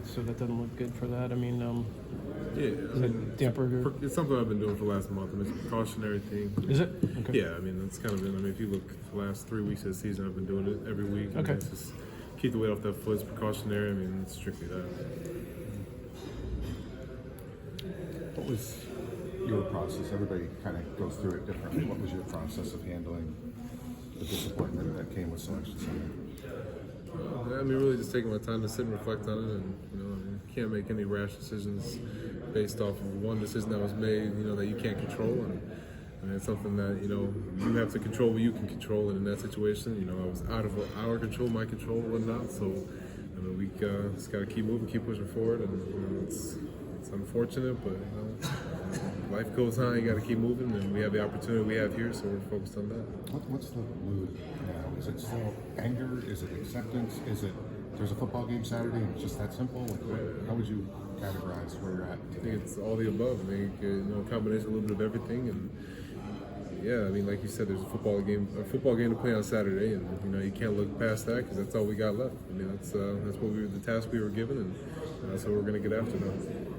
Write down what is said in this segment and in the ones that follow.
so that doesn't look good for that. I mean, Yeah, I mean, damper. it's something I've been doing for the last month. I mean, it's a precautionary thing. Is it? Okay. Yeah, I mean, it's kind of been. I mean, if you look the last 3 weeks of the season, I've been doing it every week. I mean, Okay. it's just keep the weight off that foot. It's precautionary. I mean, it's strictly that. What was your process? Everybody kind of goes through it differently. What was your process of handling the disappointment that came with Selection Sunday? I mean, really just taking my time to sit and reflect on it, and I mean, can't make any rash decisions based off of one decision that was made, that you can't control, and I mean, it's something that you have to control what you can control, and in that situation, I was out of our control, my control, and whatnot. So, I mean, we just got to keep moving, keep pushing forward, and it's unfortunate, but life goes on. You got to keep moving, and we have the opportunity we have here, so we're focused on that. What's the mood now? Is it still anger? Is it acceptance? Is it there's a football game Saturday and it's just that simple? How would you categorize where you're at? I think it's all the above. I think a combination, a little bit of everything, and yeah, I mean, like you said, there's a football game to play on Saturday, and you can't look past that because that's all we got left. I mean, that's the task we were given, and that's what we're going to get after now.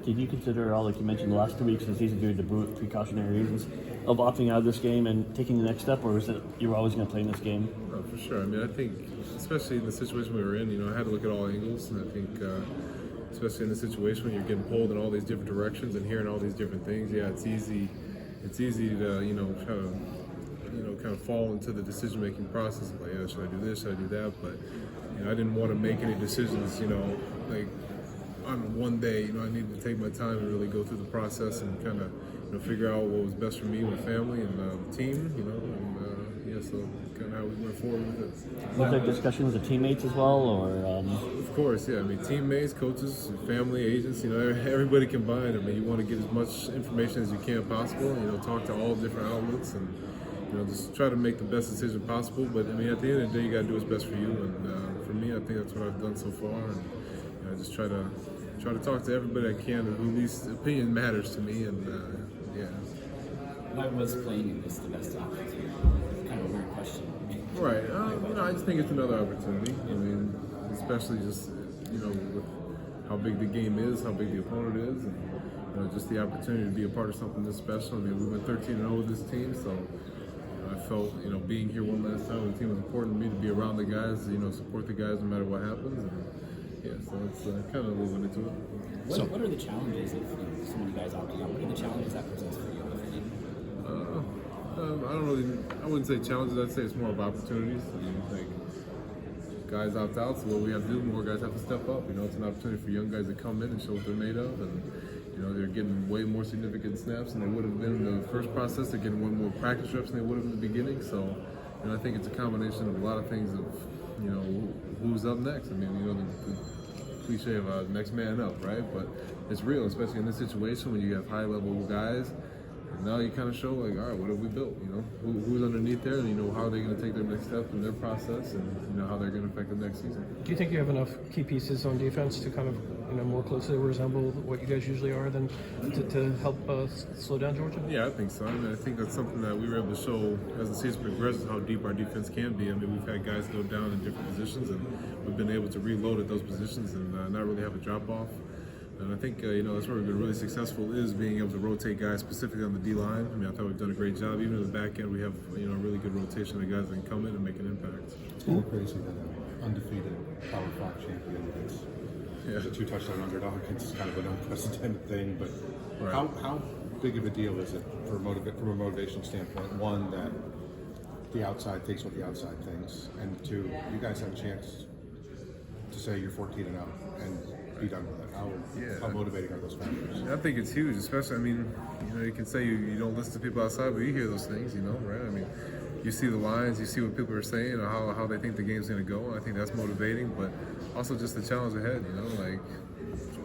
Did you consider at all, like you mentioned, the last 2 weeks of the season due to precautionary reasons, of opting out of this game and taking the next step, or is it you were always going to play in this game? No, for sure. I mean, I think, especially in the situation we were in, I had to look at all angles, and I think, especially in the situation when you're getting pulled in all these different directions and hearing all these different things, yeah, it's easy to kind of fall into the decision-making process of like, yeah, should I do this, should I do that? But I didn't want to make any decisions, like on one day. I needed to take my time and really go through the process and kind of figure out what was best for me, my family, and the team. So kind of how we went forward with it. Was there discussion with the teammates as well, or? Of course, yeah. I mean, teammates, coaches, family, agents. Everybody combined. I mean, you want to get as much information as you can possible. Talk to all different outlets and just try to make the best decision possible. But I mean, at the end of the day, you got to do what's best for you. And for me, I think that's what I've done so far. And I just try to talk to everybody I can, who at least opinion matters to me. And yeah. Why was playing in this the best option? Kind of a weird question. Right. I just think it's another opportunity. I mean, especially just with how big the game is, how big the opponent is, and just the opportunity to be a part of something this special. I mean, we went 13-0 with this team, so I felt being here one last time with the team was important to me to be around the guys, support the guys no matter what happens. And, yeah, so it's kind of a little bit into it. What are the challenges if so many guys opting out? What are the challenges that presents for you? I wouldn't say challenges. I'd say it's more of opportunities. I mean, like guys opt out, so what we have to do, more guys have to step up. It's an opportunity for young guys to come in and show what they're made of, and they're getting way more significant snaps than they would have been in the first process. They're getting way more practice reps than they would have in the beginning. So, I think it's a combination of a lot of things of who's up next. I mean, the cliche of next man up, right? But it's real, especially in this situation when you have high level guys. Now you kind of show like, all right, what have we built? Who's underneath there, and how they're going to take their next step in their process, and how they're going to affect the next season. Do you think you have enough key pieces on defense to kind of more closely resemble what you guys usually are than to help slow down Georgia? Yeah, I think so. I mean, I think that's something that we were able to show as the season progresses, how deep our defense can be. I mean, we've had guys go down in different positions, and we've been able to reload at those positions and not really have a drop off. And I think, that's where we've been really successful, is being able to rotate guys specifically on the D-line. I mean, I thought we've done a great job. Even in the back end, we have, a really good rotation of guys that can come in and make an impact. It's kind of crazy that an undefeated Power 5 champion is a 2-touchdown underdog. It's kind of an unprecedented thing, but right. How big of a deal is it from a motivational standpoint? One, that the outside takes what the outside thinks, and two, you guys have a chance to say you're 14-0 and be done with it. How motivating are those factors? I think it's huge, especially, I mean, you can say you don't listen to people outside, but you hear those things, right? I mean, you see the lines, you see what people are saying, or how they think the game's going to go. I think that's motivating, but also just the challenge ahead, like,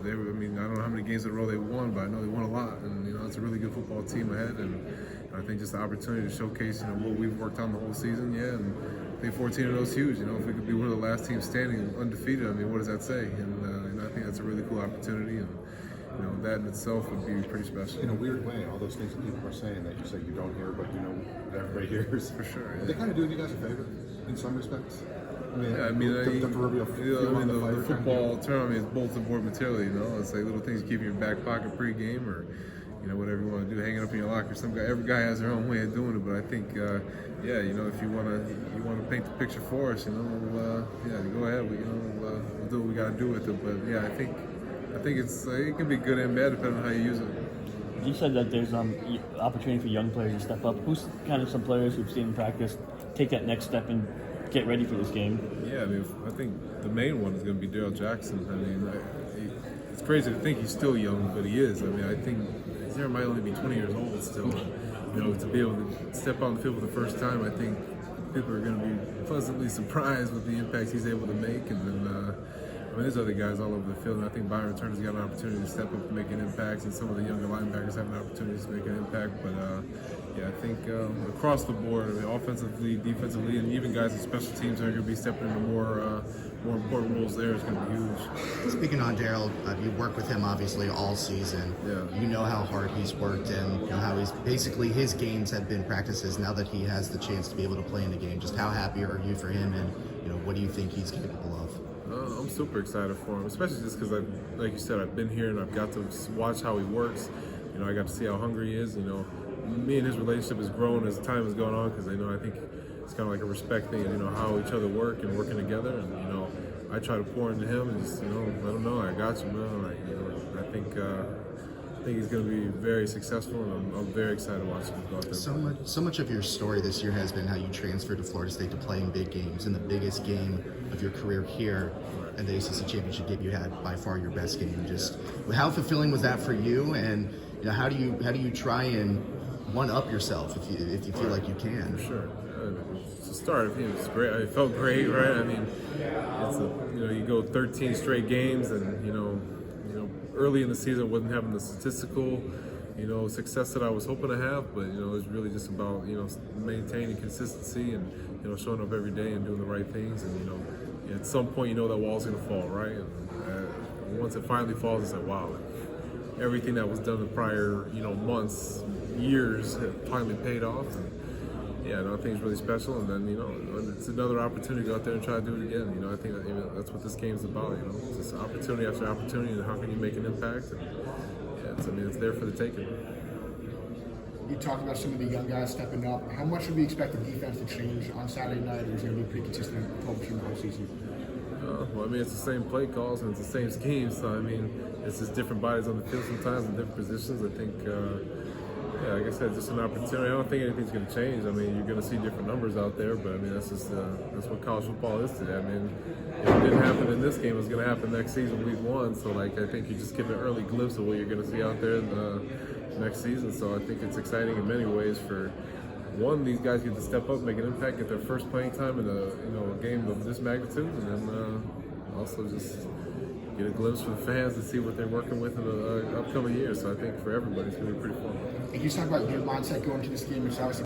I don't know how many games in a row they won, but I know they won a lot, and, it's a really good football team ahead, and I think just the opportunity to showcase, what we've worked on the whole season, and I think 14-0 is huge. If we could be one of the last teams standing undefeated, I mean, what does that say? And I think that's a really cool opportunity, and that in itself would be pretty special. In a weird way, all those things that people are saying that you say you don't hear, but everybody hears. For sure. Yeah. They kind of doing you guys a favor in some respects. Yeah, I mean, the proverbial fuel on the fire the football term is bulletin board material. You know, it's like little things you keep in your back pocket pre-game, or whatever you want to do, hanging up in your locker. Every guy has their own way of doing it, but I think, yeah, if you want to paint the picture for us, yeah, go ahead. We'll do what we got to do with it. But yeah, I think it can be good and bad depending on how you use it. You said that there's opportunity for young players to step up. Who's kind of some players who've seen in practice take that next step and get ready for this game? Yeah, I mean, I think the main one is going to be Daryl Jackson. I mean, it's crazy to think he's still young, but he is. I mean, I think he might only be 20 years old still. To be able to step on the field for the first time, I think people are going to be pleasantly surprised with the impact he's able to make. And then, there's other guys all over the field, and I think Byron Turner's got an opportunity to step up and make an impact, and some of the younger linebackers have an opportunity to make an impact. But yeah, I think across the board, offensively, defensively, and even guys in special teams are going to be stepping into more important roles there. Is going to be huge. Speaking on Daryl, you worked with him obviously all season. Yeah. You know how hard he's worked, and how he's basically his games have been practices. Now that he has the chance to be able to play in the game, just how happy are you for him, and what do you think he's capable of? I'm super excited for him, especially just because, like you said, I've been here and I've got to watch how he works. I got to see how hungry he is. Me and his relationship has grown as time has gone on, because I think it's kind of like a respect thing, and how each other work and working together. And I try to pour into him and just let him know I got you, man. I think he's going to be very successful, and I'm very excited to watch him go out there. So much of your story this year has been how you transferred to Florida State to play in big games, and the biggest game of your career here, and the ACC championship game you had by far your best game. Just how fulfilling was that for you, and how do you try and one up yourself if you feel like you can? Sure. To start, it's great. It felt great, right? I mean, it's you go 13 straight games, and early in the season wasn't having the statistical success that I was hoping to have, but it was really just about maintaining consistency and showing up every day and doing the right things, and at some point that wall's gonna fall, right? And once it finally falls, it's like, wow, everything that was done the prior months, years have finally paid off. And yeah, I think it's really special, and then it's another opportunity to go out there and try to do it again. I think that's what this game's about. It's just opportunity after opportunity, and how can you make an impact? And yeah, it's there for the taking. You talked about some of the young guys stepping up. How much should we expect the defense to change on Saturday night, or is it going to be pretty consistent approach in the whole season? Well, it's the same play calls and it's the same scheme, so it's just different bodies on the field sometimes in different positions. I think, yeah, like I said, just an opportunity. I don't think anything's going to change. You're going to see different numbers out there, but that's just that's what college football is today. If it didn't happen in this game, it's going to happen next season, week 1. So, I think you just get an early glimpse of what you're going to see out there in the next season. So I think it's exciting in many ways. For one, these guys get to step up, make an impact, get their first playing time in a game of this magnitude, and then also just get a glimpse for the fans to see what they're working with in the upcoming years. So I think for everybody, it's going to be pretty fun. And you talk about your mindset going into this game. It's obviously